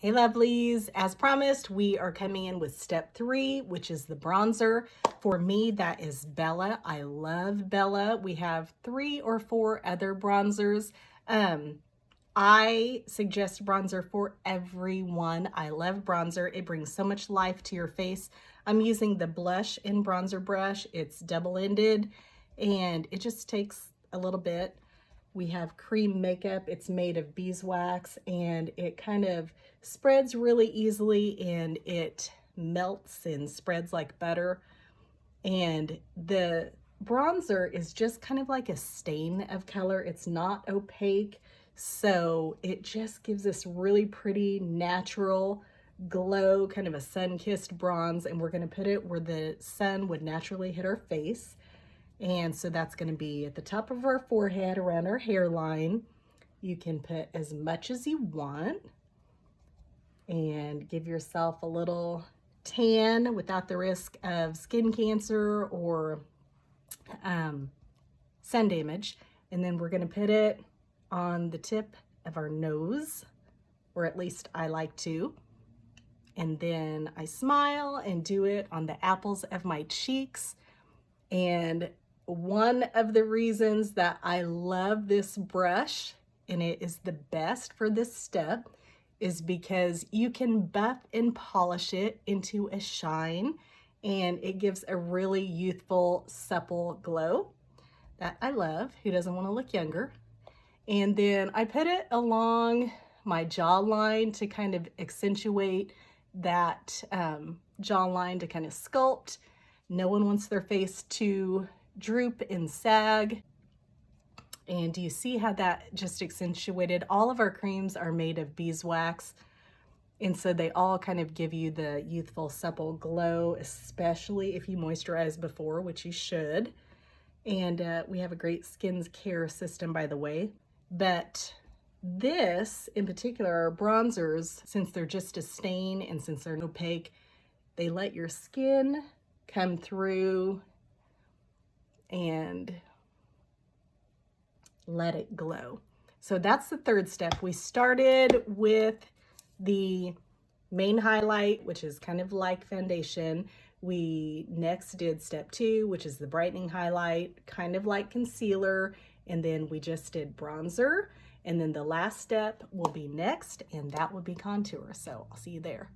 Hey lovelies, as promised, we are coming in with step 3, which is the bronzer. For me, that is Bella. I love Bella. We have 3 or 4 other bronzers. I suggest bronzer for everyone. I love bronzer. It brings so much life to your face. I'm using the blush and bronzer brush. It's double-ended and it just takes a little bit. We have cream makeup. It's made of beeswax and it kind of spreads really easily and it melts and spreads like butter. And the bronzer is just kind of like a stain of color. It's not opaque, so it just gives this really pretty natural glow, kind of a sun-kissed bronze, and we're going to put it where the sun would naturally hit our face. And so that's going to be at the top of our forehead, around our hairline. You can put as much as you want and give yourself a little tan without the risk of skin cancer or sun damage. And then we're going to put it on the tip of our nose, or at least I like to. And then I smile and do it on the apples of my cheeks. And one of the reasons that I love this brush, and it is the best for this step, is because you can buff and polish it into a shine, and it gives a really youthful, supple glow that I love. Who doesn't want to look younger? And then I put it along my jawline to kind of accentuate that jawline, to kind of sculpt. No one wants their face to droop and sag. And do you see how that just accentuated? All of our creams are made of beeswax, and so they all kind of give you the youthful, supple glow, especially if you moisturize before, which you should. And we have a great skin care system, by the way. But this, in particular, our bronzers, since they're just a stain and since they're opaque, they let your skin come through and let it glow. So that's the third step. We started with the main highlight, which is kind of like foundation. We next did step 2, which is the brightening highlight, kind of like concealer, and then we just did bronzer. And then the last step will be next, and that will be contour. So I'll see you there.